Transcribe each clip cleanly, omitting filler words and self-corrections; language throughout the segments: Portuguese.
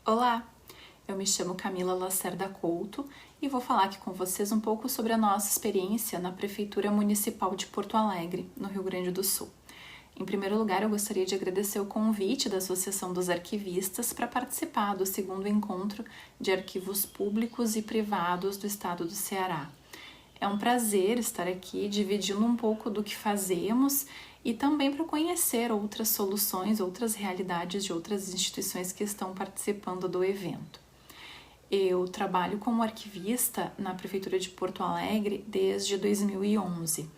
Olá, eu me chamo Camila Lacerda Couto e vou falar aqui com vocês um pouco sobre a nossa experiência na Prefeitura Municipal de Porto Alegre, no Rio Grande do Sul. Em primeiro lugar, eu gostaria de agradecer o convite da Associação dos Arquivistas para participar do segundo encontro de arquivos públicos e privados do estado do Ceará. É um prazer estar aqui dividindo um pouco do que fazemos e também para conhecer outras soluções, outras realidades de outras instituições que estão participando do evento. Eu trabalho como arquivista na Prefeitura de Porto Alegre desde 2011.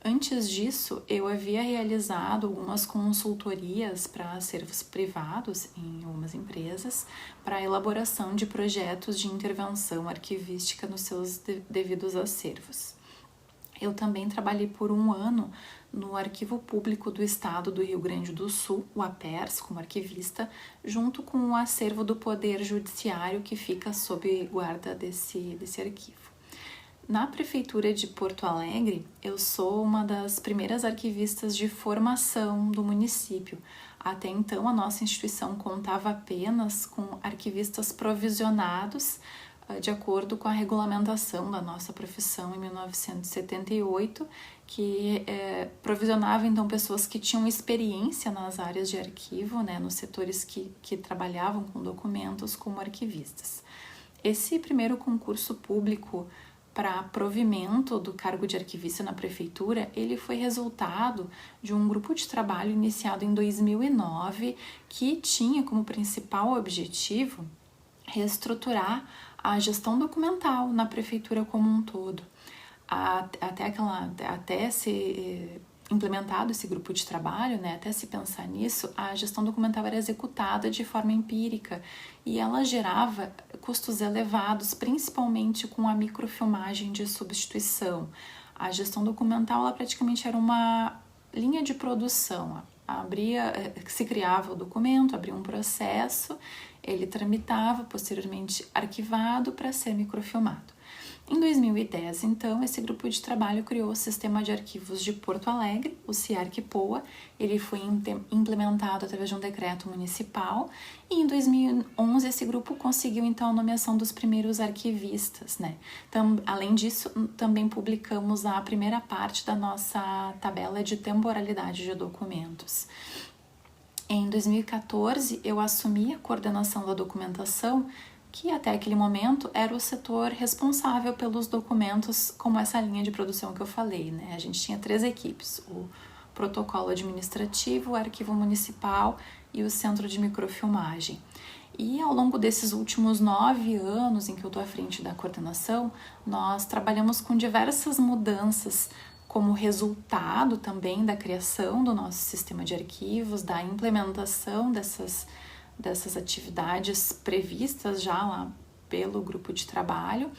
Antes disso, eu havia realizado algumas consultorias para acervos privados em algumas empresas para a elaboração de projetos de intervenção arquivística nos seus devidos acervos. Eu também trabalhei por um ano no Arquivo Público do Estado do Rio Grande do Sul, o APERS, como arquivista, junto com o acervo do Poder Judiciário que fica sob guarda desse arquivo. Na Prefeitura de Porto Alegre, eu sou uma das primeiras arquivistas de formação do município. Até então, a nossa instituição contava apenas com arquivistas provisionados de acordo com a regulamentação da nossa profissão em 1978, que provisionava então pessoas que tinham experiência nas áreas de arquivo, nos setores que trabalhavam com documentos como arquivistas. Esse primeiro concurso público para provimento do cargo de arquivista na prefeitura, ele foi resultado de um grupo de trabalho iniciado em 2009 que tinha como principal objetivo reestruturar a gestão documental na prefeitura como um todo. Até ser implementado esse grupo de trabalho, até se pensar nisso, a gestão documental era executada de forma empírica e ela gerava custos elevados, principalmente com a microfilmagem de substituição. A gestão documental ela praticamente era uma linha de produção. Se criava o documento, abria um processo, ele tramitava, posteriormente arquivado para ser microfilmado. Em 2010, então, esse grupo de trabalho criou o Sistema de Arquivos de Porto Alegre, o CIARC-POA. Ele foi implementado através de um decreto municipal e em 2011 esse grupo conseguiu, então, a nomeação dos primeiros arquivistas, Além disso, também publicamos a primeira parte da nossa tabela de temporalidade de documentos. Em 2014, eu assumi a coordenação da documentação, que até aquele momento era o setor responsável pelos documentos, como essa linha de produção que eu falei, A gente tinha 3 equipes, o protocolo administrativo, o arquivo municipal e o centro de microfilmagem. E ao longo desses últimos 9 anos em que eu estou à frente da coordenação, nós trabalhamos com diversas mudanças como resultado também da criação do nosso sistema de arquivos, da implementação dessas atividades previstas já lá pelo grupo de trabalho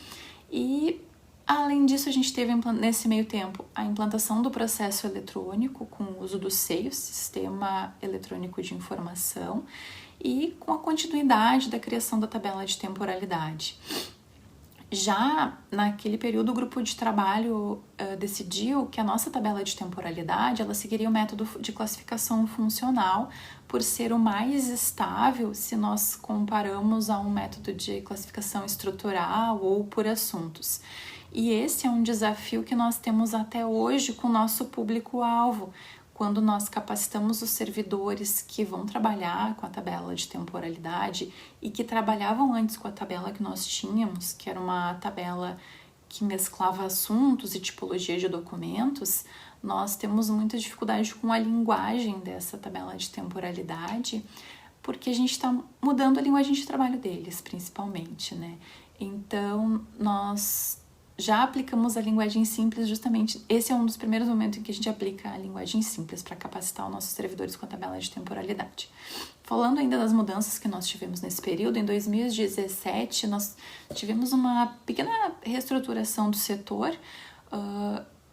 e, além disso, a gente teve nesse meio tempo a implantação do processo eletrônico com o uso do SEI, Sistema Eletrônico de Informação, e com a continuidade da criação da tabela de temporalidade. Já naquele período, o grupo de trabalho decidiu que a nossa tabela de temporalidade ela seguiria o método de classificação funcional por ser o mais estável se nós comparamos a um método de classificação estrutural ou por assuntos. E esse é um desafio que nós temos até hoje com o nosso público-alvo, quando nós capacitamos os servidores que vão trabalhar com a tabela de temporalidade e que trabalhavam antes com a tabela que nós tínhamos, que era uma tabela que mesclava assuntos e tipologia de documentos, nós temos muita dificuldade com a linguagem dessa tabela de temporalidade, porque a gente está mudando a linguagem de trabalho deles, principalmente, Então, nós já aplicamos a linguagem simples, justamente, esse é um dos primeiros momentos em que a gente aplica a linguagem simples para capacitar os nossos servidores com a tabela de temporalidade. Falando ainda das mudanças que nós tivemos nesse período, em 2017 nós tivemos uma pequena reestruturação do setor,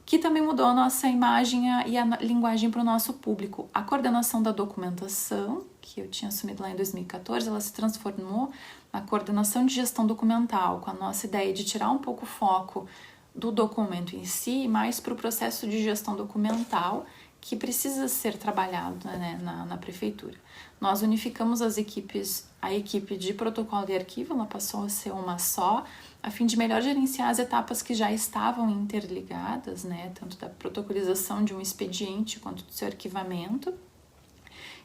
que também mudou a nossa imagem e a linguagem para o nosso público. A coordenação da documentação, que eu tinha assumido lá em 2014, ela se transformou na coordenação de gestão documental, com a nossa ideia de tirar um pouco o foco do documento em si, mais para o processo de gestão documental, que precisa ser trabalhado, né, na prefeitura. Nós unificamos a equipe de protocolo e arquivo, ela passou a ser uma só, a fim de melhor gerenciar as etapas que já estavam interligadas, né, tanto da protocolização de um expediente quanto do seu arquivamento.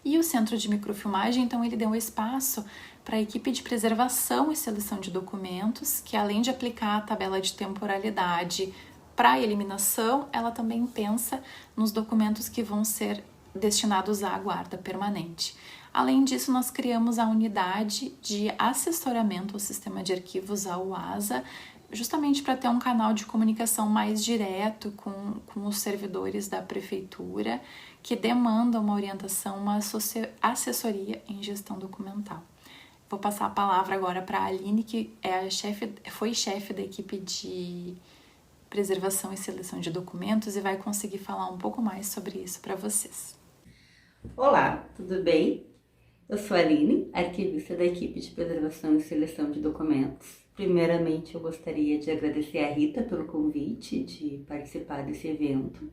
E o centro de microfilmagem, então, ele deu espaço para a equipe de preservação e seleção de documentos, que além de aplicar a tabela de temporalidade para eliminação, ela também pensa nos documentos que vão ser destinados à guarda permanente. Além disso, nós criamos a unidade de assessoramento ao sistema de arquivos, a UASA, justamente para ter um canal de comunicação mais direto com os servidores da prefeitura, que demandam uma orientação, uma assessoria em gestão documental. Vou passar a palavra agora para a Aline, que foi chefe da equipe de preservação e seleção de documentos e vai conseguir falar um pouco mais sobre isso para vocês. Olá, tudo bem? Eu sou a Aline, arquivista da equipe de preservação e seleção de documentos. Primeiramente, eu gostaria de agradecer a Rita pelo convite de participar desse evento.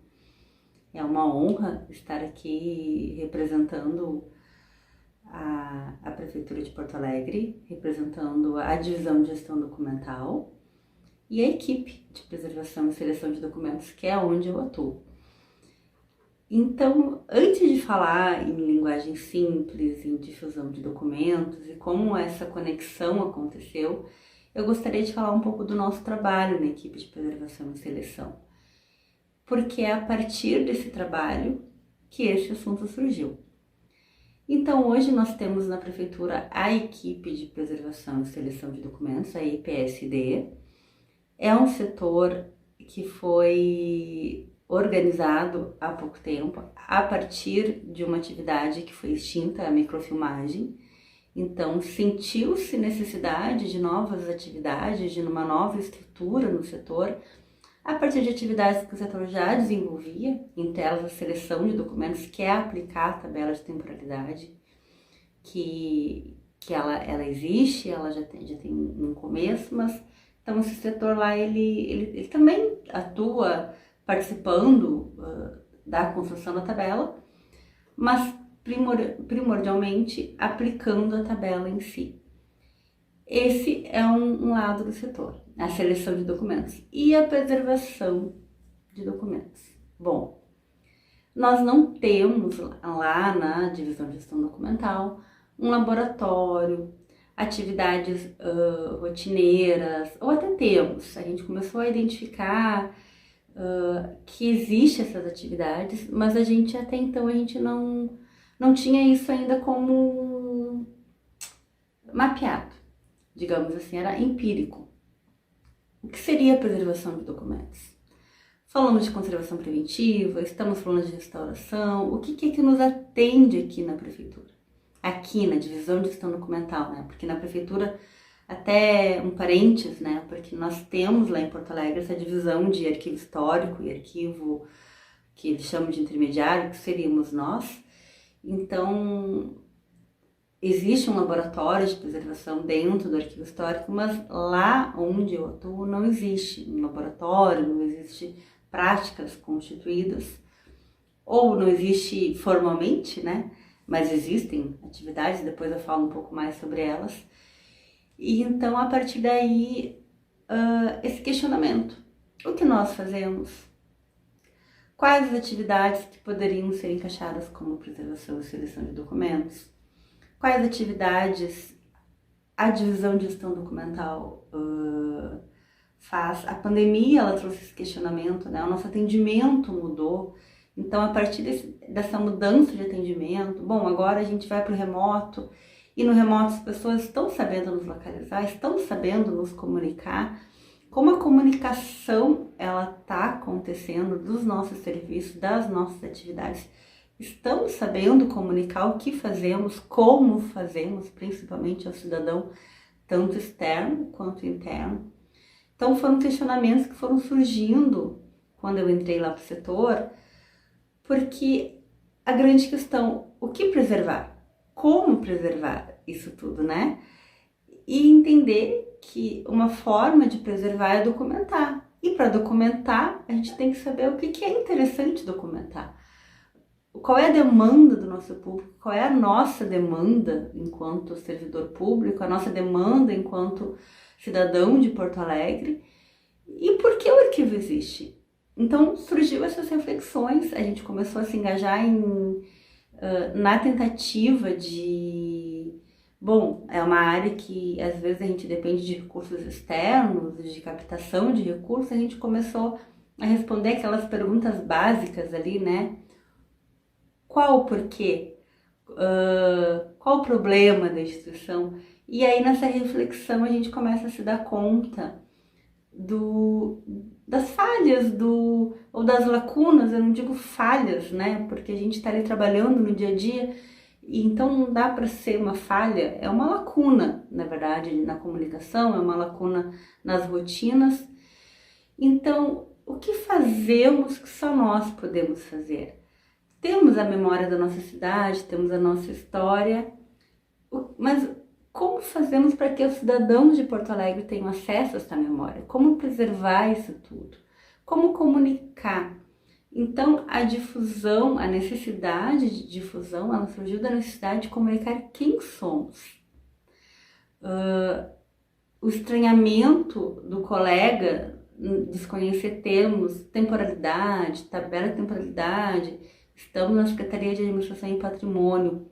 É uma honra estar aqui representando a Prefeitura de Porto Alegre, representando a Divisão de Gestão Documental e a equipe de preservação e seleção de documentos, que é onde eu atuo. Então, antes de falar em linguagem simples, em difusão de documentos e como essa conexão aconteceu, eu gostaria de falar um pouco do nosso trabalho na equipe de preservação e seleção. Porque é a partir desse trabalho que esse assunto surgiu. Então, hoje nós temos na Prefeitura a equipe de preservação e seleção de documentos, a EPSD. É um setor que foi organizado há pouco tempo, a partir de uma atividade que foi extinta, a microfilmagem. Então, sentiu-se necessidade de novas atividades, de uma nova estrutura no setor, a partir de atividades que o setor já desenvolvia, entre elas a seleção de documentos, que é aplicar a tabela de temporalidade, que ela existe, ela já tem um começo, mas então esse setor lá, ele também atua participando da construção da tabela, mas primordialmente aplicando a tabela em si. Esse é um lado do setor, a seleção de documentos e a preservação de documentos. Bom, nós não temos lá na Divisão de Gestão Documental um laboratório, atividades rotineiras, ou até temos. A gente começou a identificar que existem essas atividades, mas a gente até então não tinha isso ainda como mapeado, digamos assim, era empírico. O que seria a preservação de documentos? Falamos de conservação preventiva, estamos falando de restauração, o que é que nos atende aqui na prefeitura? Aqui na divisão de gestão documental, né? Porque na prefeitura, até um parênteses, né? Porque nós temos lá em Porto Alegre essa divisão de arquivo histórico e arquivo que eles chamam de intermediário, que seríamos nós. Então, existe um laboratório de preservação dentro do arquivo histórico, mas lá onde eu atuo não existe um laboratório, não existe práticas constituídas, ou não existe formalmente, né? Mas existem atividades, depois eu falo um pouco mais sobre elas. E então, a partir daí, esse questionamento. O que nós fazemos? Quais as atividades que poderiam ser encaixadas como preservação e seleção de documentos? Quais atividades a divisão de gestão documental faz? A pandemia, ela trouxe esse questionamento, né? O nosso atendimento mudou. Então, a partir dessa mudança de atendimento, bom, agora a gente vai para o remoto, e no remoto as pessoas estão sabendo nos localizar, estão sabendo nos comunicar, como a comunicação ela está acontecendo dos nossos serviços, das nossas atividades. Estamos sabendo comunicar o que fazemos, como fazemos, principalmente ao cidadão, tanto externo quanto interno. Então, foram questionamentos que foram surgindo quando eu entrei lá para o setor, porque a grande questão, o que preservar? Como preservar isso tudo, né? E entender que uma forma de preservar é documentar. E para documentar, a gente tem que saber o que é interessante documentar. qual é a demanda do nosso público, qual é a nossa demanda enquanto servidor público, a nossa demanda enquanto cidadão de Porto Alegre e por que o arquivo existe. Então surgiu essas reflexões, a gente começou a se engajar na tentativa de... Bom, é uma área que às vezes a gente depende de recursos externos, de captação de recursos, a gente começou a responder aquelas perguntas básicas ali, né? Qual o porquê? Qual o problema da instituição? E aí nessa reflexão a gente começa a se dar conta das falhas, ou das lacunas, eu não digo falhas, né? Porque a gente está ali trabalhando no dia a dia, e então não dá para ser uma falha, é uma lacuna, na verdade, na comunicação, é uma lacuna nas rotinas. Então, o que fazemos que só nós podemos fazer? Temos a memória da nossa cidade, temos a nossa história, mas como fazemos para que os cidadãos de Porto Alegre tenham acesso a essa memória? Como preservar isso tudo? Como comunicar? Então, a difusão, a necessidade de difusão, ela surgiu da necessidade de comunicar quem somos. O estranhamento do colega desconhecer termos, temporalidade, tabela de temporalidade. Estamos na Secretaria de Administração e Patrimônio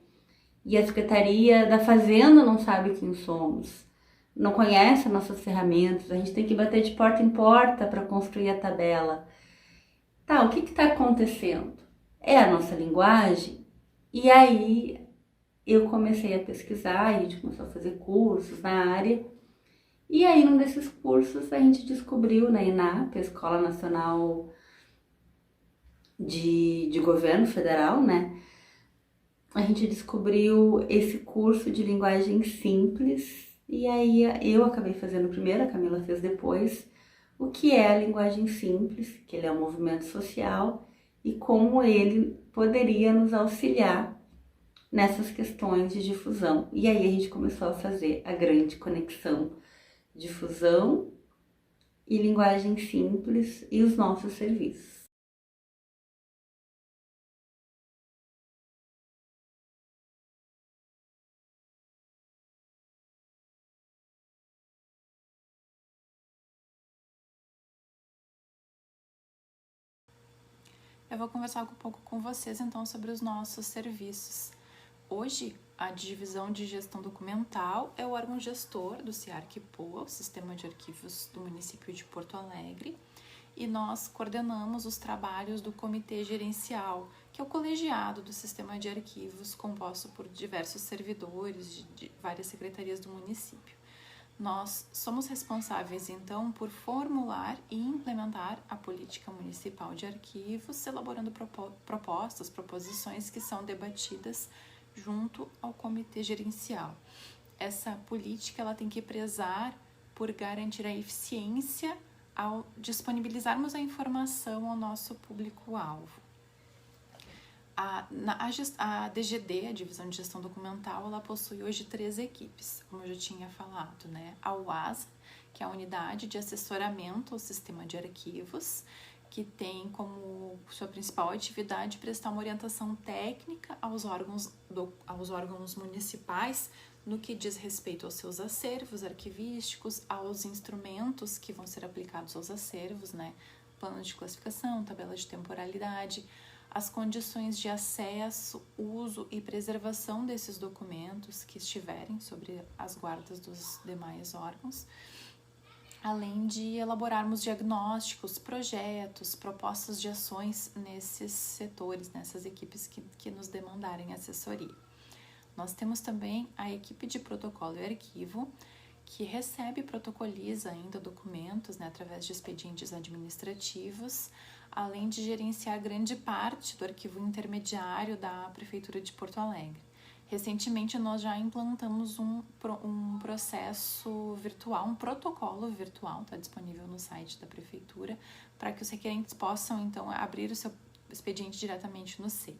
e a Secretaria da Fazenda não sabe quem somos, não conhece as nossas ferramentas, a gente tem que bater de porta em porta para construir a tabela. Tá, o que está acontecendo? É a nossa linguagem? E aí eu comecei a pesquisar, a gente começou a fazer cursos na área, e aí num desses cursos a gente descobriu na ENAP, a Escola Nacional de Governo Federal, né? A gente descobriu esse curso de linguagem simples, e aí eu acabei fazendo primeiro, a Camila fez depois, o que é a linguagem simples, que ele é um movimento social, e como ele poderia nos auxiliar nessas questões de difusão. E aí a gente começou a fazer a grande conexão difusão e linguagem simples e os nossos serviços. Eu vou conversar um pouco com vocês então sobre os nossos serviços. Hoje, a Divisão de Gestão Documental é o órgão gestor do CIARC-POA, o Sistema de Arquivos do município de Porto Alegre, e nós coordenamos os trabalhos do Comitê Gerencial, que é o colegiado do Sistema de Arquivos, composto por diversos servidores de várias secretarias do município. Nós somos responsáveis, então, por formular e implementar a política municipal de arquivos, elaborando proposições que são debatidas junto ao comitê gerencial. Essa política ela tem que prezar por garantir a eficiência ao disponibilizarmos a informação ao nosso público-alvo. A DGD, a Divisão de Gestão Documental, ela possui hoje 3 equipes, como eu já tinha falado, né? A UASA, que é a Unidade de Assessoramento ao Sistema de Arquivos, que tem como sua principal atividade prestar uma orientação técnica aos órgãos municipais no que diz respeito aos seus acervos arquivísticos, aos instrumentos que vão ser aplicados aos acervos, né? Plano de classificação, tabela de temporalidade, as condições de acesso, uso e preservação desses documentos que estiverem sobre as guardas dos demais órgãos, além de elaborarmos diagnósticos, projetos, propostas de ações nesses setores, nessas equipes que nos demandarem assessoria. Nós temos também a equipe de protocolo e arquivo, que recebe e protocoliza ainda documentos, né, através de expedientes administrativos, além de gerenciar grande parte do arquivo intermediário da Prefeitura de Porto Alegre. Recentemente, nós já implantamos um processo virtual, um protocolo virtual, está disponível no site da Prefeitura, para que os requerentes possam, então, abrir o seu expediente diretamente no C.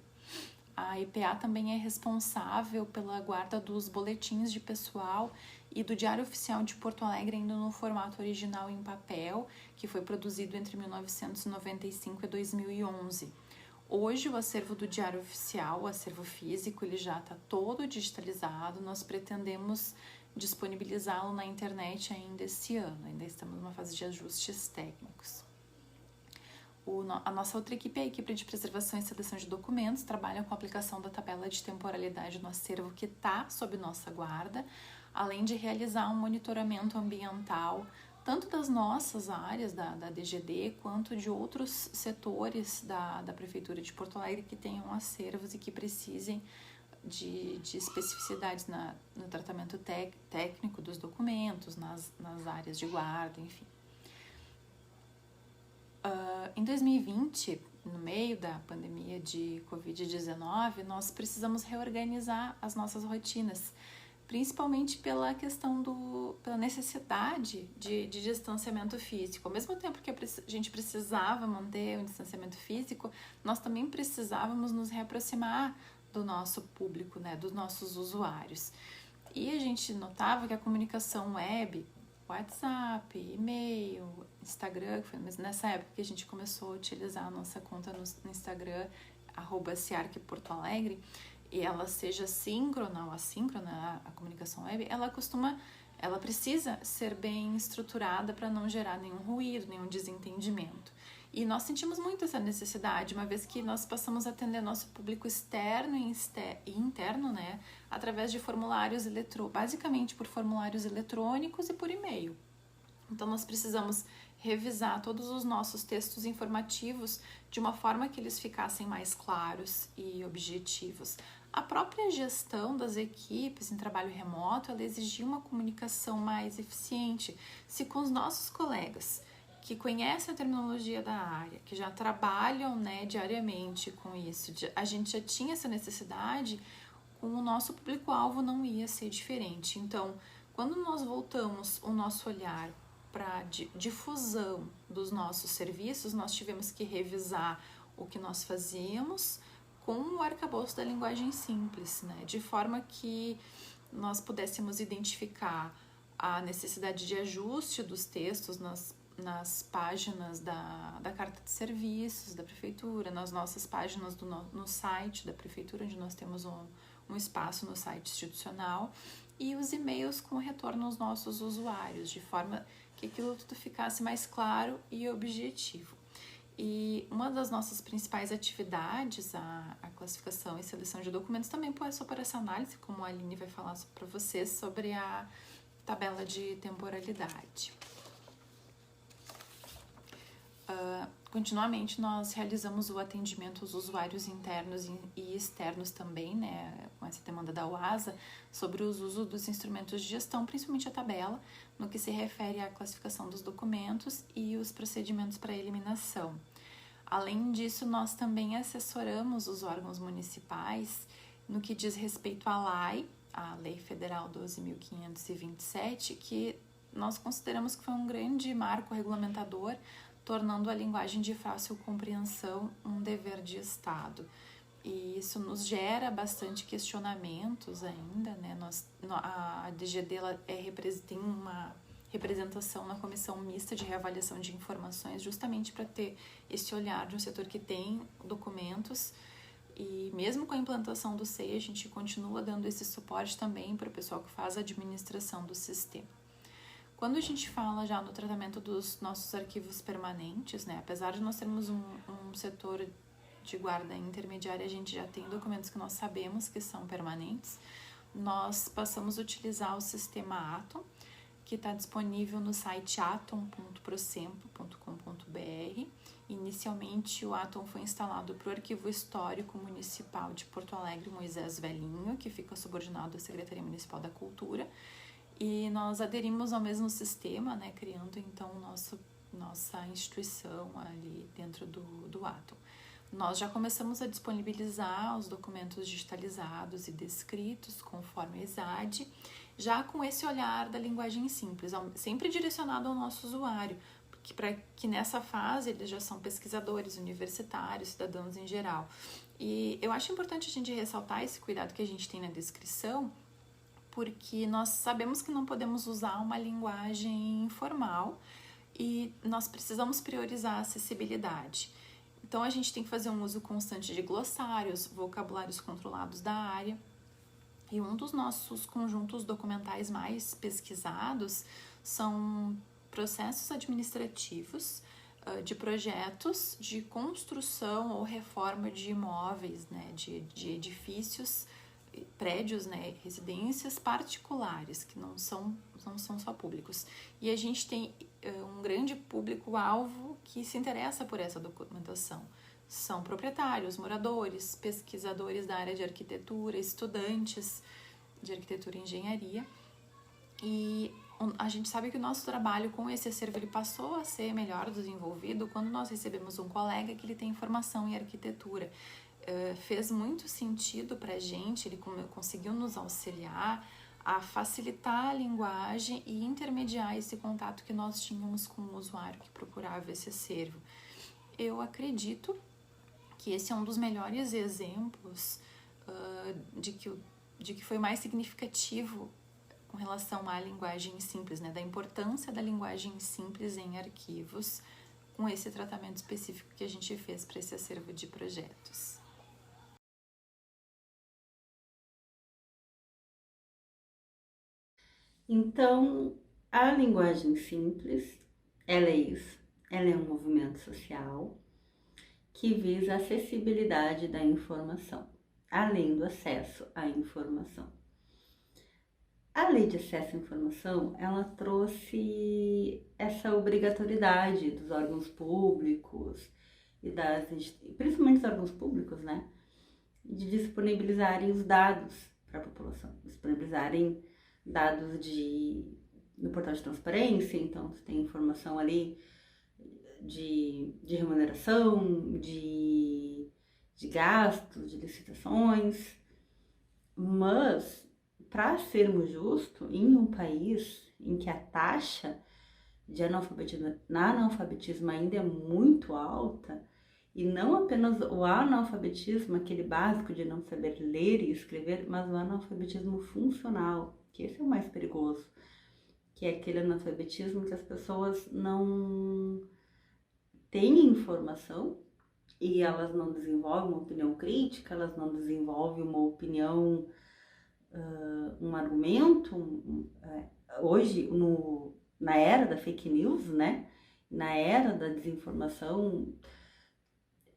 A EPA também é responsável pela guarda dos boletins de pessoal e do Diário Oficial de Porto Alegre, ainda no formato original em papel, que foi produzido entre 1995 e 2011. Hoje o acervo do Diário Oficial, o acervo físico, ele já está todo digitalizado, nós pretendemos disponibilizá-lo na internet ainda esse ano, ainda estamos numa fase de ajustes técnicos. A nossa outra equipe é a equipe de preservação e seleção de documentos, trabalha com a aplicação da tabela de temporalidade no acervo que está sob nossa guarda, além de realizar um monitoramento ambiental, tanto das nossas áreas, da DGD, quanto de outros setores da Prefeitura de Porto Alegre que tenham acervos e que precisem de especificidades no tratamento técnico dos documentos, nas áreas de guarda, enfim. Em 2020, no meio da pandemia de Covid-19, nós precisamos reorganizar as nossas rotinas, principalmente pela questão pela necessidade de distanciamento físico. Ao mesmo tempo que a gente precisava manter o distanciamento físico, nós também precisávamos nos reaproximar do nosso público, né, dos nossos usuários. E a gente notava que a comunicação web, WhatsApp, e-mail, Instagram, foi nessa época que a gente começou a utilizar a nossa conta no Instagram, @ciarcportoalegre, e ela seja síncrona ou assíncrona, a comunicação web, ela precisa ser bem estruturada para não gerar nenhum ruído, nenhum desentendimento. E nós sentimos muito essa necessidade, uma vez que nós passamos a atender nosso público externo e interno, né, através de formulários basicamente por formulários eletrônicos e por e-mail. Então, nós precisamos revisar todos os nossos textos informativos de uma forma que eles ficassem mais claros e objetivos. A própria gestão das equipes em trabalho remoto, ela exigia uma comunicação mais eficiente. Se com os nossos colegas que conhecem a terminologia da área, que já trabalham, né, diariamente com isso, a gente já tinha essa necessidade, com o nosso público-alvo não ia ser diferente. Então, quando nós voltamos o nosso olhar para difusão dos nossos serviços, nós tivemos que revisar o que nós fazíamos com o arcabouço da linguagem simples, né? De forma que nós pudéssemos identificar a necessidade de ajuste dos textos nas páginas da carta de serviços da prefeitura, nas nossas páginas no site da prefeitura, onde nós temos um espaço no site institucional, e os e-mails com retorno aos nossos usuários, de forma que aquilo tudo ficasse mais claro e objetivo. E uma das nossas principais atividades, a classificação e seleção de documentos, também passou por essa análise, como a Aline vai falar para vocês, sobre a tabela de temporalidade. Continuamente nós realizamos o atendimento aos usuários internos e externos também, né, com essa demanda da UASA, sobre os usos dos instrumentos de gestão, principalmente a tabela, no que se refere à classificação dos documentos e os procedimentos para eliminação. Além disso, nós também assessoramos os órgãos municipais no que diz respeito à LAI, a Lei Federal 12.527, que nós consideramos que foi um grande marco regulamentador, tornando a linguagem de fácil compreensão um dever de Estado. E isso nos gera bastante questionamentos ainda, né? A DGD tem uma representação na Comissão Mista de Reavaliação de Informações, justamente para ter esse olhar de um setor que tem documentos, e mesmo com a implantação do SEI, a gente continua dando esse suporte também para o pessoal que faz a administração do sistema. Quando a gente fala já no tratamento dos nossos arquivos permanentes, né, apesar de nós termos um setor de guarda intermediária, a gente já tem documentos que nós sabemos que são permanentes, nós passamos a utilizar o sistema Atom, que está disponível no site atom.procempo.com.br. Inicialmente, o Atom foi instalado para o Arquivo Histórico Municipal de Porto Alegre, Moisés Velhinho, que fica subordinado à Secretaria Municipal da Cultura, e nós aderimos ao mesmo sistema, né, criando então nossa instituição ali dentro do Atom. Nós já começamos a disponibilizar os documentos digitalizados e descritos conforme a ESAD, já com esse olhar da linguagem simples, sempre direcionado ao nosso usuário, para que nessa fase eles já são pesquisadores, universitários, cidadãos em geral. E eu acho importante a gente ressaltar esse cuidado que a gente tem na descrição, porque nós sabemos que não podemos usar uma linguagem informal e nós precisamos priorizar a acessibilidade. Então, a gente tem que fazer um uso constante de glossários, vocabulários controlados da área. E um dos nossos conjuntos documentais mais pesquisados são processos administrativos de projetos de construção ou reforma de imóveis, né, de edifícios, prédios, né, residências particulares, que não são só públicos. E a gente tem um grande público-alvo que se interessa por essa documentação. São proprietários, moradores, pesquisadores da área de arquitetura, estudantes de arquitetura e engenharia. E a gente sabe que o nosso trabalho com esse acervo ele passou a ser melhor desenvolvido quando nós recebemos um colega que ele tem formação em arquitetura. Fez muito sentido para a gente, ele conseguiu nos auxiliar a facilitar a linguagem e intermediar esse contato que nós tínhamos com o usuário que procurava esse acervo. Eu acredito que esse é um dos melhores exemplos de que foi mais significativo com relação à linguagem simples, né? Da importância da linguagem simples em arquivos, com esse tratamento específico que a gente fez para esse acervo de projetos. Então, a linguagem simples, ela é isso, ela é um movimento social que visa a acessibilidade da informação, além do acesso à informação. A lei de acesso à informação, ela trouxe essa obrigatoriedade dos órgãos públicos e principalmente dos órgãos públicos, né, de disponibilizarem os dados para a população, disponibilizarem dados no portal de transparência. Então você tem informação ali de remuneração, de gastos, de licitações, mas para sermos justos, em um país em que a taxa de analfabetismo ainda é muito alta, e não apenas o analfabetismo, aquele básico de não saber ler e escrever, mas o analfabetismo funcional, que esse é o mais perigoso, que é aquele analfabetismo que as pessoas não têm informação e elas não desenvolvem uma opinião crítica, elas não desenvolvem uma opinião, um argumento. Hoje, na era da fake news, né? Na era da desinformação,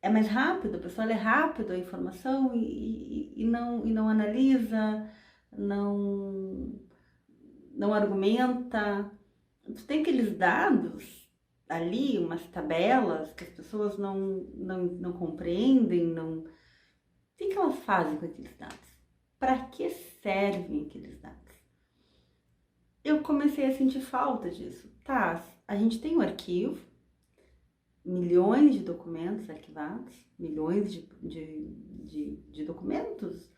é mais rápido, a pessoa lê rápido a informação e não analisa, não argumenta. Tu tem aqueles dados ali, umas tabelas que as pessoas não compreendem, o que elas fazem com aqueles dados? Para que servem aqueles dados? Eu comecei a sentir falta disso. Tá, a gente tem um arquivo, milhões de documentos arquivados, milhões de documentos,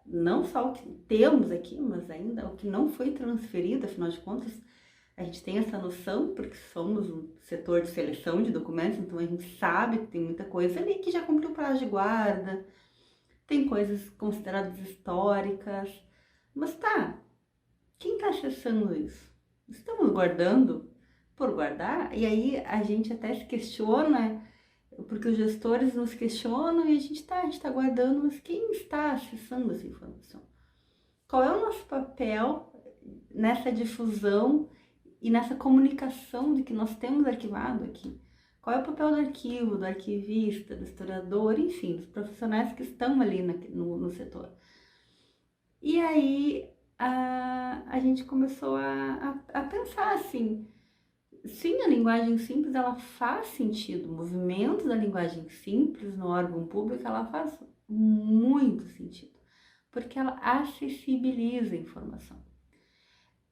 não só o que temos aqui, mas ainda o que não foi transferido. Afinal de contas, a gente tem essa noção porque somos um setor de seleção de documentos, então a gente sabe que tem muita coisa ali que já cumpriu prazo de guarda, tem coisas consideradas históricas, mas tá, quem está acessando isso? Estamos guardando por guardar? E aí a gente até se questiona, porque os gestores nos questionam e a gente tá guardando, mas quem está acessando essa informação? Qual é o nosso papel nessa difusão e nessa comunicação de que nós temos arquivado aqui? Qual é o papel do arquivo, do arquivista, do historiador, enfim, dos profissionais que estão ali no setor? E aí a gente começou a pensar assim, sim, a linguagem simples, ela faz sentido, o movimento da linguagem simples no órgão público, ela faz muito sentido, porque ela acessibiliza a informação.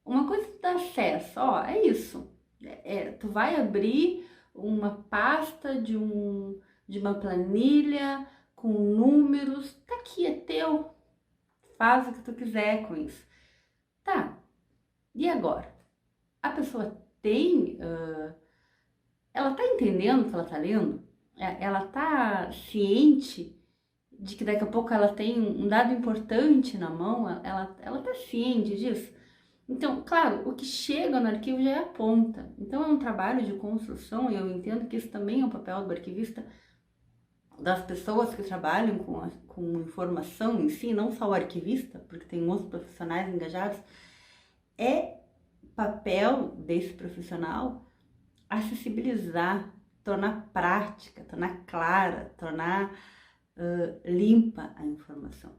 Uma coisa que dá acesso, é isso, tu vai abrir uma pasta de uma planilha com números, tá aqui, é teu, faz o que tu quiser com isso. Tá, e agora? A pessoa ela tá entendendo o que ela tá lendo? Ela tá ciente de que daqui a pouco ela tem um dado importante na mão? Ela tá ciente disso? Então, claro, o que chega no arquivo já é a ponta. Então, é um trabalho de construção, e eu entendo que isso também é um papel do arquivista, das pessoas que trabalham com informação em si, não só o arquivista, porque tem outros profissionais engajados, é papel desse profissional acessibilizar, tornar prática, tornar clara, tornar limpa a informação,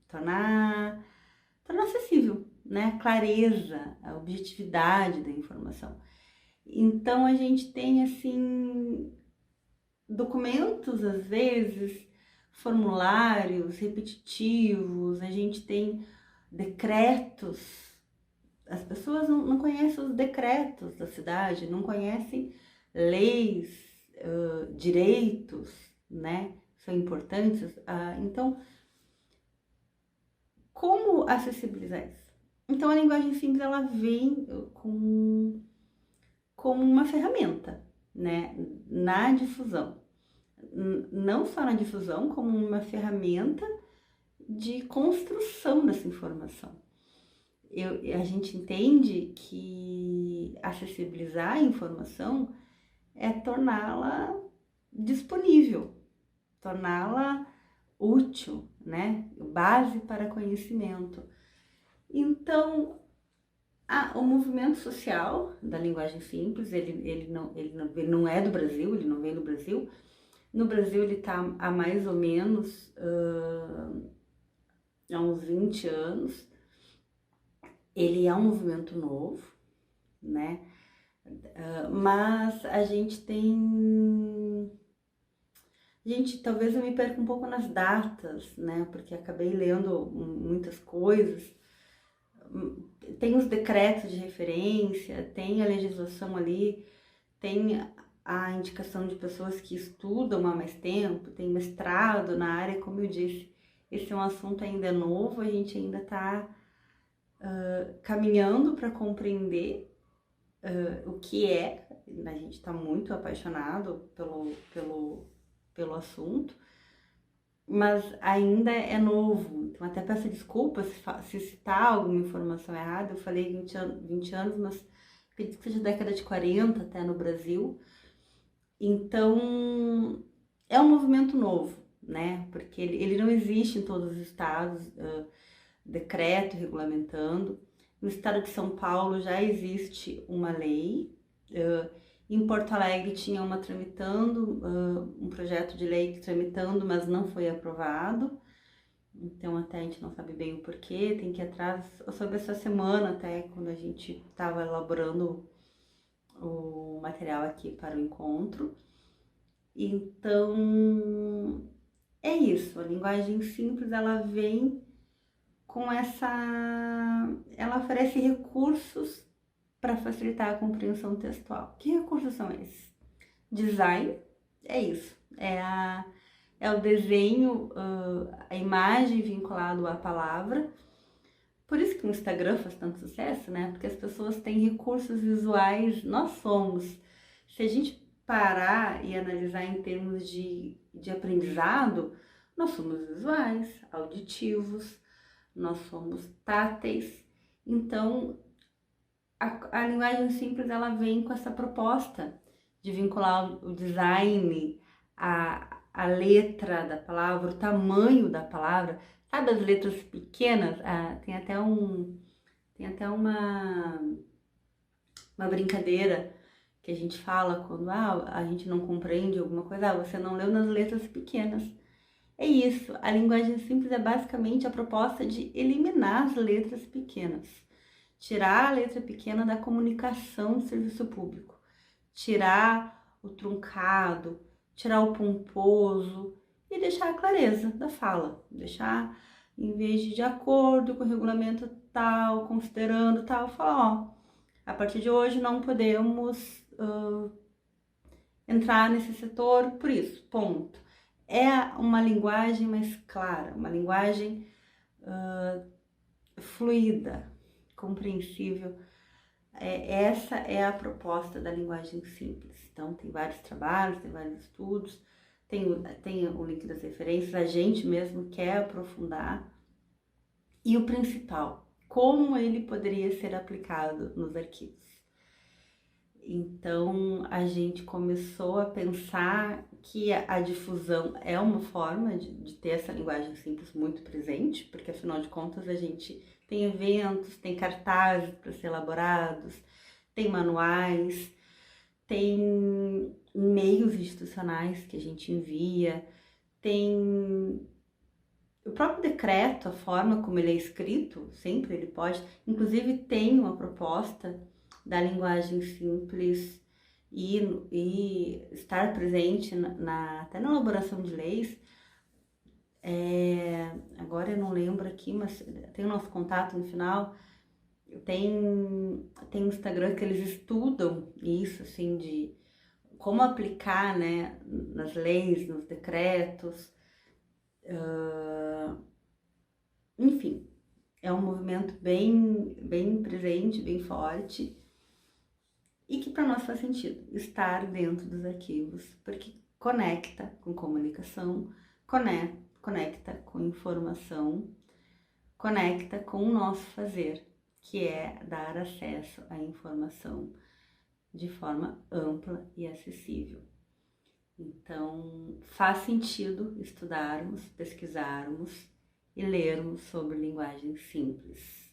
tornar acessível, né? Clareza, a objetividade da informação. Então a gente tem assim documentos, às vezes, formulários repetitivos, a gente tem decretos. As pessoas não conhecem os decretos da cidade, não conhecem leis, direitos, né? São importantes. Então, como acessibilizar isso? Então, a linguagem simples, ela vem como uma ferramenta, né? Na difusão. Não só na difusão, como uma ferramenta de construção dessa informação. A gente entende que acessibilizar a informação é torná-la disponível, torná-la útil, né? Base para conhecimento. Então, o movimento social da linguagem simples, ele não é do Brasil, ele não vem do Brasil. No Brasil ele está há mais ou menos há uns 20 anos. Ele é um movimento novo, né? Mas a gente talvez eu me perca um pouco nas datas, né? Porque acabei lendo muitas coisas. Tem os decretos de referência, tem a legislação ali, tem a indicação de pessoas que estudam há mais tempo, tem mestrado na área, como eu disse. Esse é um assunto ainda novo, a gente ainda está caminhando para compreender o que é. A gente está muito apaixonado pelo assunto, mas ainda é novo. Então até peço desculpas se citar alguma informação errada. Eu falei 20 anos, mas acredito que seja década de 40 até no Brasil. Então é um movimento novo, né? Porque ele não existe em todos os estados, decreto regulamentando. No estado de São Paulo já existe uma lei. Em Porto Alegre tinha uma tramitando, um projeto de lei tramitando, mas não foi aprovado. Então até a gente não sabe bem o porquê, tem que ir atrás. Sobre essa semana, até quando a gente estava elaborando o material aqui para o encontro. Então é isso, a linguagem simples, ela vem com ela oferece recursos para facilitar a compreensão textual. Que recursos são esses? Design, é isso, é o desenho, a imagem vinculado à palavra. Por isso que o Instagram faz tanto sucesso, né? Porque as pessoas têm recursos visuais, nós somos. Se a gente parar e analisar em termos de aprendizado, nós somos visuais, auditivos, nós somos táteis. Então, a linguagem simples, ela vem com essa proposta de vincular o design, a letra da palavra, o tamanho da palavra. Sabe as letras pequenas? Tem até uma brincadeira que a gente fala quando a gente não compreende alguma coisa. Você não leu nas letras pequenas. É isso, a linguagem simples é basicamente a proposta de eliminar as letras pequenas. Tirar a letra pequena da comunicação do serviço público. Tirar o truncado, tirar o pomposo e deixar a clareza da fala. Deixar, em vez de acordo com o regulamento tal, considerando tal, falar, a partir de hoje não podemos entrar nesse setor por isso, ponto. É uma linguagem mais clara, uma linguagem fluida, compreensível. Essa é a proposta da linguagem simples. Então, tem vários trabalhos, tem vários estudos, tem o link das referências, a gente mesmo quer aprofundar. E o principal, como ele poderia ser aplicado nos arquivos. Então a gente começou a pensar que a difusão é uma forma de ter essa linguagem simples muito presente, porque afinal de contas a gente tem eventos, tem cartazes para ser elaborados, tem manuais, tem e-mails institucionais que a gente envia, tem o próprio decreto, a forma como ele é escrito, sempre ele pode, inclusive tem uma proposta da linguagem simples e estar presente até na elaboração de leis. Agora eu não lembro aqui, mas tem o nosso contato no final, tem um Instagram que eles estudam isso, assim, de como aplicar, né, nas leis, nos decretos, enfim, é um movimento bem presente, bem forte, e que para nós faz sentido estar dentro dos arquivos, porque conecta com comunicação, conecta com informação, conecta com o nosso fazer, que é dar acesso à informação de forma ampla e acessível. Então, faz sentido estudarmos, pesquisarmos e lermos sobre linguagem simples.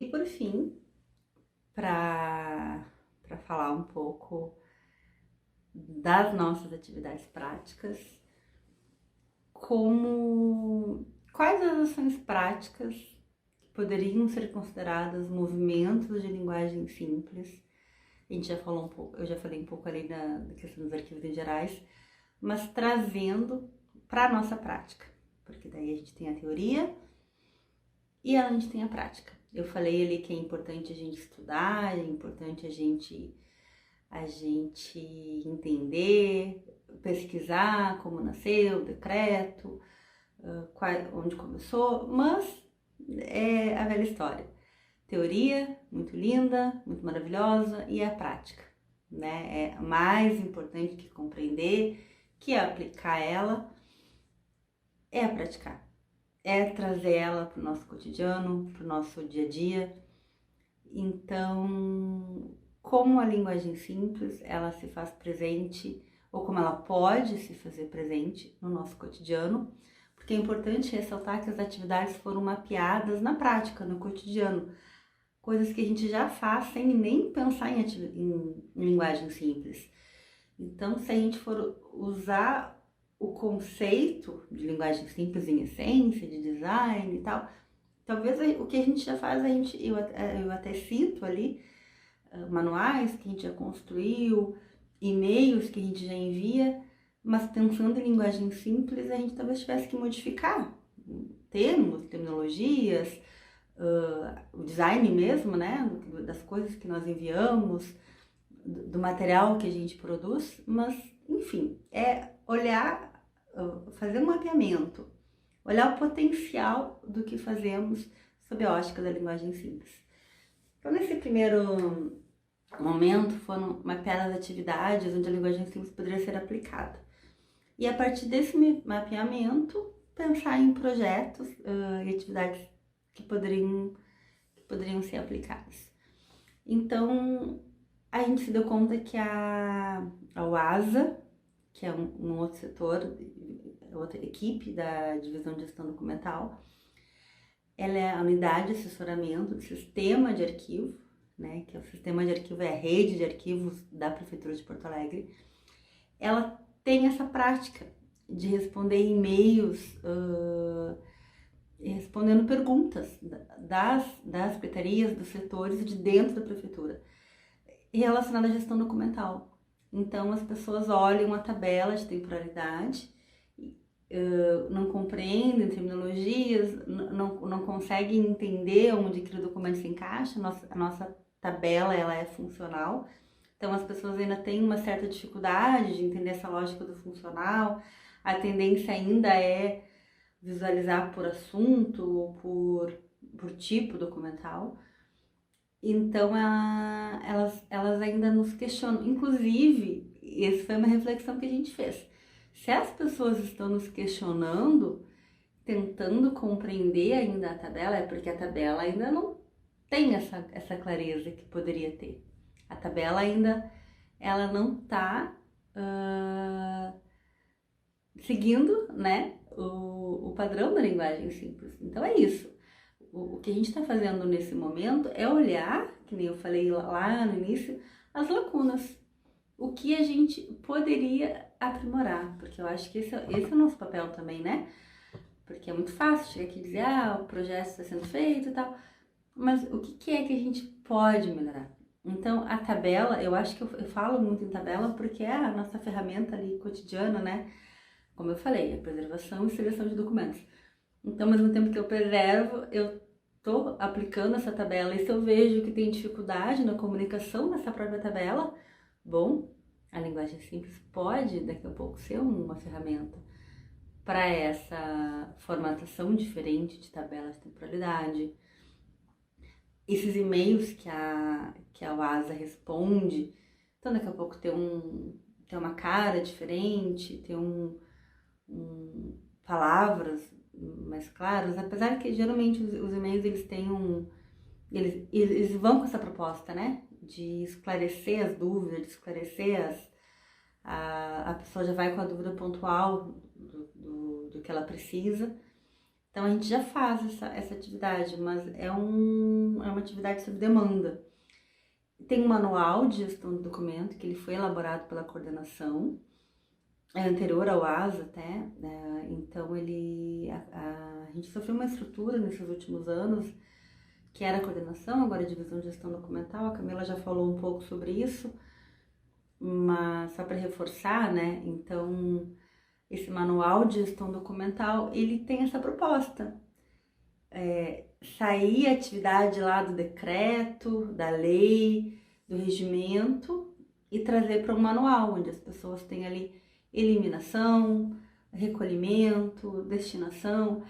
E por fim, para falar um pouco das nossas atividades práticas, quais as ações práticas que poderiam ser consideradas movimentos de linguagem simples. A gente já falou um pouco, eu já falei um pouco ali da questão dos arquivos em gerais, mas trazendo para a nossa prática, porque daí a gente tem a teoria e a gente tem a prática. Eu falei ali que é importante a gente estudar, é importante a gente entender, pesquisar como nasceu o decreto, onde começou, mas é a velha história. Teoria, muito linda, muito maravilhosa, e a prática, né? É mais importante que compreender, que aplicar ela, é a praticar. É trazer ela para o nosso cotidiano, para o nosso dia a dia. Então, como a linguagem simples, ela se faz presente, ou como ela pode se fazer presente no nosso cotidiano, porque é importante ressaltar que as atividades foram mapeadas na prática, no cotidiano, coisas que a gente já faz sem nem pensar em linguagem simples. Então, se a gente for usar o conceito de linguagem simples em essência, de design e tal, talvez o que a gente já faz, eu até cito ali, manuais que a gente já construiu, e-mails que a gente já envia, mas pensando em linguagem simples, a gente talvez tivesse que modificar termos, terminologias, o design mesmo, né, das coisas que nós enviamos, do material que a gente produz, mas, enfim, é olhar, fazer um mapeamento, olhar o potencial do que fazemos sob a ótica da linguagem simples. Então, nesse primeiro momento, foram mapeadas atividades onde a linguagem simples poderia ser aplicada. E a partir desse mapeamento, pensar em projetos e atividades que poderiam ser aplicadas. Então, a gente se deu conta que a UASA, que é um outro setor, outra equipe da Divisão de Gestão Documental, ela é a unidade de assessoramento do sistema de arquivo, né, que é o sistema de arquivo, é a rede de arquivos da Prefeitura de Porto Alegre. Ela tem essa prática de responder e-mails, respondendo perguntas das secretarias, dos setores de dentro da prefeitura, relacionada à gestão documental. Então, as pessoas olham a tabela de temporalidade, não compreendem terminologias, não conseguem entender onde aquele documento se encaixa. A nossa tabela, ela é funcional, então as pessoas ainda têm uma certa dificuldade de entender essa lógica do funcional. A tendência ainda é visualizar por assunto ou por tipo documental. Então, elas ainda nos questionam. Inclusive, essa foi uma reflexão que a gente fez. Se as pessoas estão nos questionando, tentando compreender ainda a tabela, é porque a tabela ainda não tem essa clareza que poderia ter. A tabela ainda, ela não está seguindo, né, o padrão da linguagem simples. Então é isso. O que a gente está fazendo nesse momento é olhar, que nem eu falei lá no início, as lacunas. O que a gente poderia aprimorar, porque eu acho que esse é o nosso papel também, né? Porque é muito fácil chegar aqui e dizer, o projeto está sendo feito e tal, mas o que é que a gente pode melhorar? Então, a tabela, eu acho que eu falo muito em tabela porque é a nossa ferramenta ali cotidiana, né? Como eu falei, a preservação e seleção de documentos. Então, ao mesmo tempo que eu preservo, eu estou aplicando essa tabela, e se eu vejo que tem dificuldade na comunicação nessa própria tabela, bom, a linguagem simples pode daqui a pouco ser uma ferramenta para essa formatação diferente de tabelas de temporalidade. Esses e-mails que a UASA responde, então daqui a pouco tem uma cara diferente, tem palavras mais claras, apesar que geralmente os e-mails eles têm eles vão com essa proposta, né? De esclarecer as dúvidas, de esclarecer a pessoa já vai com a dúvida pontual do que ela precisa. Então a gente já faz essa atividade, mas é uma atividade sob demanda. Tem um manual de gestão do documento que ele foi elaborado pela coordenação, é anterior ao ASA até, né? Então a gente sofreu uma estrutura nesses últimos anos, que era a coordenação, agora a divisão de gestão documental. A Camila já falou um pouco sobre isso, mas só para reforçar, né? Então, esse manual de gestão documental, ele tem essa proposta. Sair a atividade lá do decreto, da lei, do regimento e trazer para um manual, onde as pessoas têm ali eliminação, recolhimento, destinação.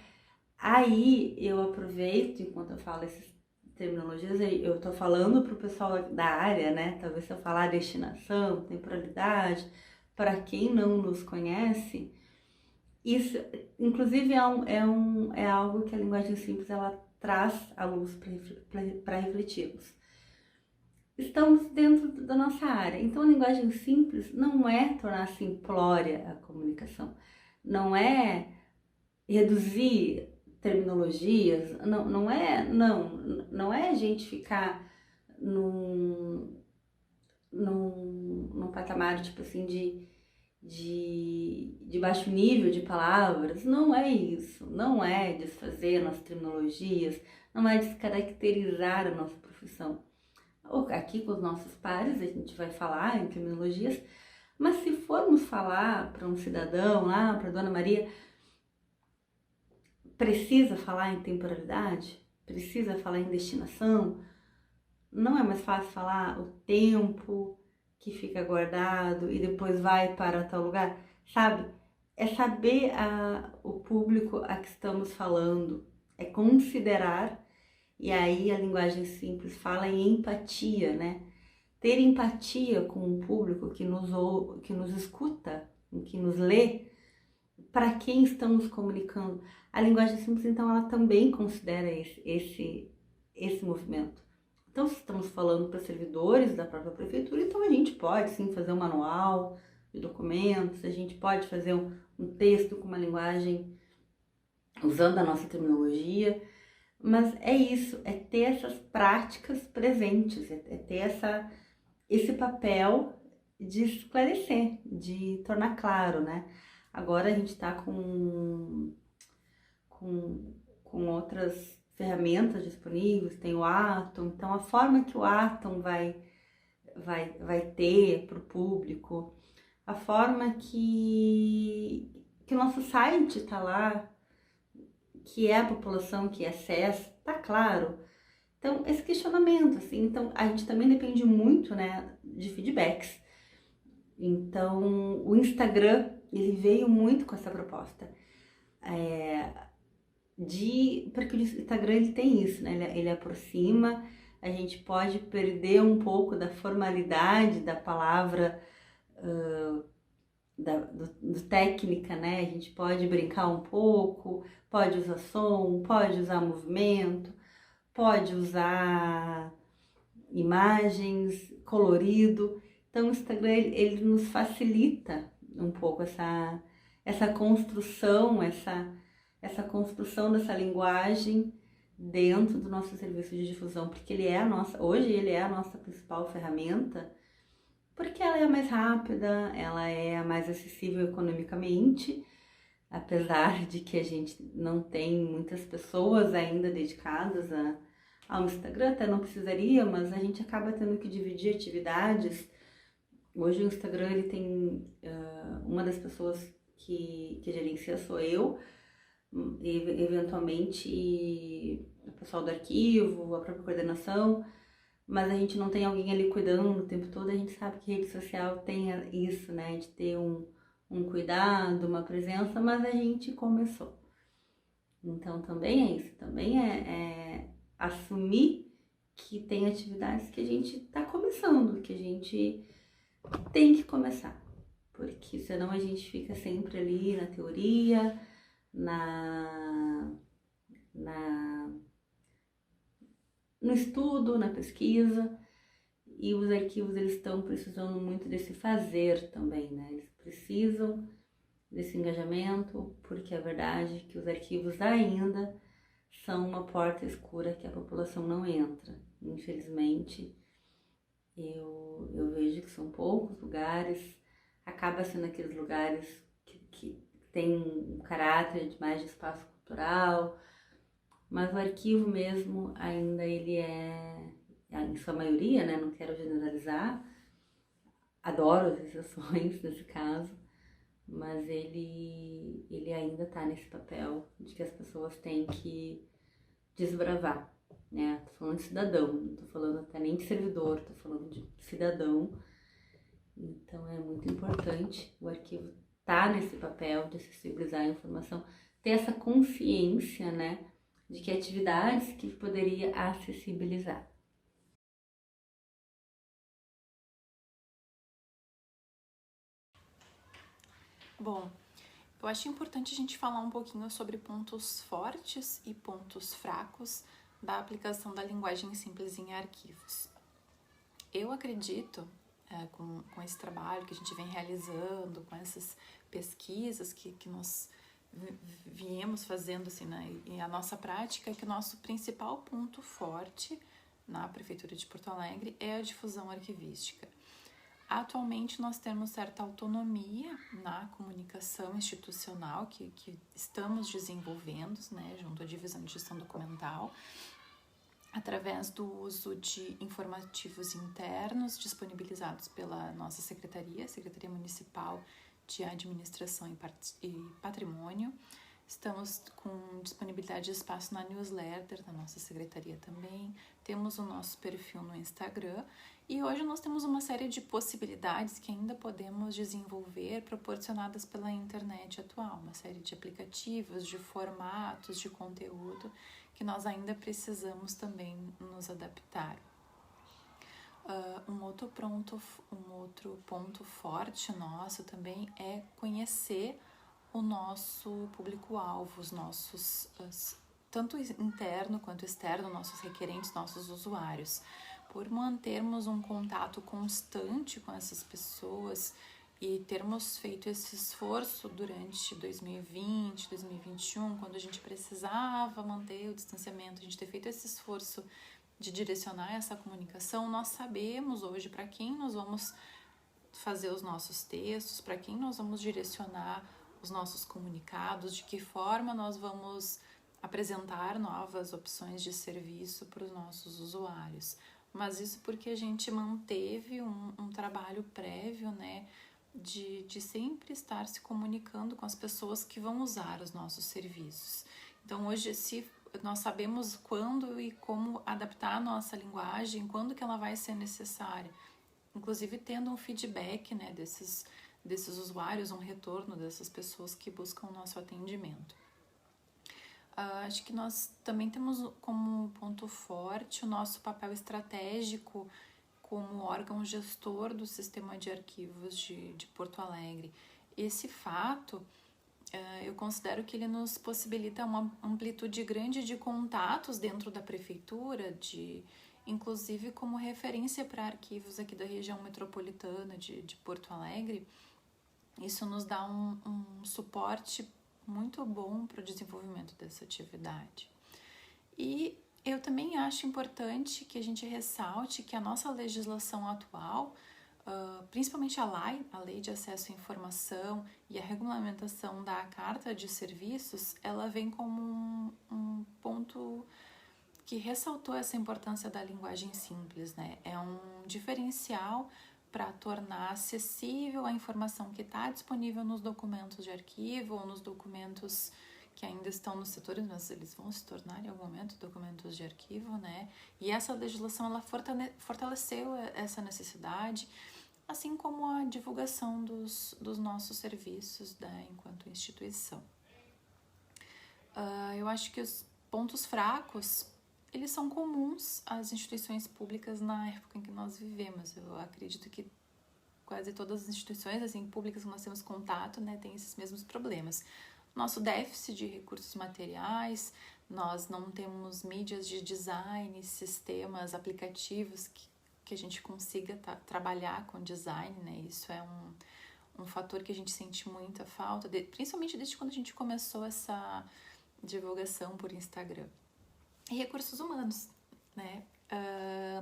Aí eu aproveito, enquanto eu falo essas terminologias, eu tô falando pro pessoal da área, né? Talvez se eu falar destinação, temporalidade, para quem não nos conhece, isso, inclusive, é algo que a linguagem simples ela traz à luz para refletirmos. Estamos dentro da nossa área, então a linguagem simples não é tornar simplória a comunicação, não é reduzir terminologias, não é a gente ficar num patamar tipo assim de baixo nível de palavras. Não é isso, não é desfazer nossas terminologias, não é descaracterizar a nossa profissão. Aqui com os nossos pares a gente vai falar em terminologias, mas se formos falar para um cidadão lá, para Dona Maria, precisa falar em temporalidade? Precisa falar em destinação? Não é mais fácil falar o tempo que fica guardado e depois vai para tal lugar? Sabe? É saber o público a que estamos falando, é considerar, e aí a linguagem simples fala em empatia, né? Ter empatia com o público que nos escuta, que nos lê, para quem estamos comunicando. A linguagem simples, então, ela também considera esse movimento. Então, se estamos falando para servidores da própria prefeitura, então a gente pode sim fazer um manual de documentos, a gente pode fazer um texto com uma linguagem usando a nossa terminologia, mas é isso, é ter essas práticas presentes, é ter esse papel de esclarecer, de tornar claro, né? Agora a gente está com outras ferramentas disponíveis, tem o Atom, então a forma que o Atom vai ter para o público, a forma que o nosso site está lá, que é a população que acessa, tá claro. Então, esse questionamento, assim, então a gente também depende muito, né, de feedbacks. Então, o Instagram, ele veio muito com essa proposta. Porque o Instagram, ele tem isso, né, ele aproxima, a gente pode perder um pouco da formalidade da palavra do técnica, né? A gente pode brincar um pouco, pode usar som, pode usar movimento, pode usar imagens, colorido. Então o Instagram ele nos facilita um pouco essa construção, essa construção dessa linguagem dentro do nosso serviço de difusão, porque hoje ele é a nossa principal ferramenta, porque ela é a mais rápida, ela é a mais acessível economicamente, apesar de que a gente não tem muitas pessoas ainda dedicadas ao Instagram, até não precisaria, mas a gente acaba tendo que dividir atividades. Hoje o Instagram ele tem uma das pessoas que gerencia sou eu, e eventualmente o pessoal do arquivo, a própria coordenação, mas a gente não tem alguém ali cuidando o tempo todo. A gente sabe que rede social tem isso, né, de ter um cuidado, uma presença, mas a gente começou. Então também é isso, também é assumir que tem atividades que a gente está começando, que a gente tem que começar, porque senão a gente fica sempre ali na teoria, no estudo, na pesquisa, e os arquivos eles estão precisando muito desse fazer também, né? Eles precisam desse engajamento, porque a verdade é que os arquivos ainda são uma porta escura que a população não entra. Infelizmente, eu vejo que são poucos lugares, acaba sendo aqueles lugares que tem um caráter de mais de espaço cultural, mas o arquivo mesmo ainda ele em sua maioria, né, não quero generalizar, adoro as exceções nesse caso, mas ele ainda está nesse papel de que as pessoas têm que desbravar, né? Tô falando de cidadão, não tô falando até nem de servidor, tô falando de cidadão. Então é muito importante o arquivo estar nesse papel de acessibilizar a informação, ter essa consciência, né, de que atividades que poderia acessibilizar. Bom, eu acho importante a gente falar um pouquinho sobre pontos fortes e pontos fracos da aplicação da linguagem simples em arquivos. Eu acredito, com esse trabalho que a gente vem realizando, com essas pesquisas que nós viemos fazendo assim, e a nossa prática, é que o nosso principal ponto forte na Prefeitura de Porto Alegre é a difusão arquivística. Atualmente nós temos certa autonomia na comunicação institucional que estamos desenvolvendo, né, junto à divisão de gestão documental, através do uso de informativos internos disponibilizados pela nossa Secretaria Municipal de Administração e Patrimônio. Estamos com disponibilidade de espaço na newsletter da nossa secretaria também. Temos o nosso perfil no Instagram e hoje nós temos uma série de possibilidades que ainda podemos desenvolver proporcionadas pela internet atual. Uma série de aplicativos, de formatos, de conteúdo que nós ainda precisamos também nos adaptar. Um outro ponto forte nosso também é conhecer o nosso público-alvo, os nossos, tanto interno quanto externo, nossos requerentes, nossos usuários. Por mantermos um contato constante com essas pessoas e termos feito esse esforço durante 2020, 2021, quando a gente precisava manter o distanciamento, a gente ter feito esse esforço de direcionar essa comunicação, nós sabemos hoje para quem nós vamos fazer os nossos textos, para quem nós vamos direcionar os nossos comunicados, de que forma nós vamos apresentar novas opções de serviço para os nossos usuários. Mas isso porque a gente manteve um trabalho prévio, né, de sempre estar se comunicando com as pessoas que vão usar os nossos serviços. Então hoje, se nós sabemos quando e como adaptar a nossa linguagem, quando que ela vai ser necessária, inclusive tendo um feedback, né, desses usuários, um retorno dessas pessoas que buscam o nosso atendimento. Acho que nós também temos como ponto forte o nosso papel estratégico como órgão gestor do sistema de arquivos de Porto Alegre. Esse fato, eu considero que ele nos possibilita uma amplitude grande de contatos dentro da prefeitura, inclusive como referência para arquivos aqui da região metropolitana de Porto Alegre. Isso nos dá um suporte muito bom para o desenvolvimento dessa atividade. E eu também acho importante que a gente ressalte que a nossa legislação atual, principalmente a Lei de Acesso à Informação e a regulamentação da Carta de Serviços, ela vem como um ponto que ressaltou essa importância da linguagem simples, né? É um diferencial para tornar acessível a informação que está disponível nos documentos de arquivo ou nos documentos que ainda estão nos setores, mas eles vão se tornar em algum momento documentos de arquivo, né? E essa legislação, ela fortaleceu essa necessidade, assim como a divulgação dos nossos serviços, né, enquanto instituição. Eu acho que os pontos fracos, eles são comuns às instituições públicas na época em que nós vivemos. Eu acredito que quase todas as instituições assim, públicas que nós temos contato, né, têm esses mesmos problemas. Nosso déficit de recursos materiais, nós não temos mídias de design, sistemas, aplicativos que a gente consiga trabalhar com design, né? Isso é um fator que a gente sente muita falta, principalmente desde quando a gente começou essa divulgação por Instagram. E recursos humanos, né?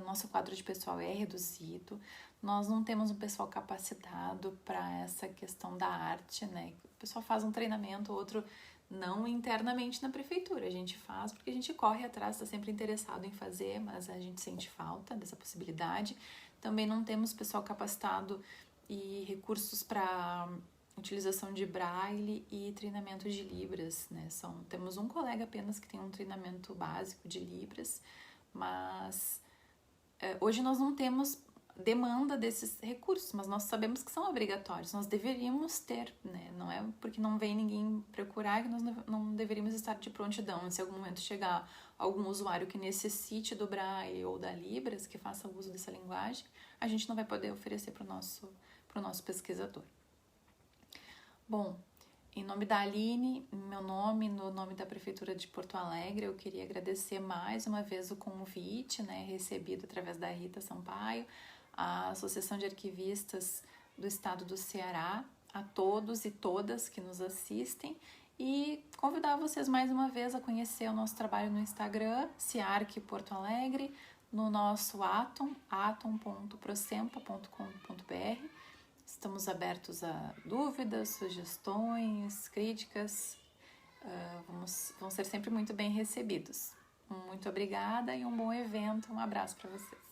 Nosso quadro de pessoal é reduzido, nós não temos um pessoal capacitado para essa questão da arte, né? O pessoal faz um treinamento, outro não internamente na prefeitura, a gente faz porque a gente corre atrás, está sempre interessado em fazer, mas a gente sente falta dessa possibilidade. Também não temos pessoal capacitado e recursos para utilização de braille e treinamento de libras, né? Temos um colega apenas que tem um treinamento básico de libras, mas hoje nós não temos demanda desses recursos, mas nós sabemos que são obrigatórios, nós deveríamos ter, né? Não é porque não vem ninguém procurar que nós não deveríamos estar de prontidão. Se em algum momento chegar algum usuário que necessite do braille ou da libras, que faça uso dessa linguagem, a gente não vai poder oferecer para o nosso pesquisador. Bom, em nome da Aline, meu nome, no nome da Prefeitura de Porto Alegre, eu queria agradecer mais uma vez o convite, né, recebido através da Rita Sampaio, a Associação de Arquivistas do Estado do Ceará, a todos e todas que nos assistem e convidar vocês mais uma vez a conhecer o nosso trabalho no Instagram, Ciarc Porto Alegre, no nosso atom.procempa.com.br. Estamos abertos a dúvidas, sugestões, críticas, vão ser sempre muito bem recebidos. Muito obrigada e um bom evento, um abraço para vocês.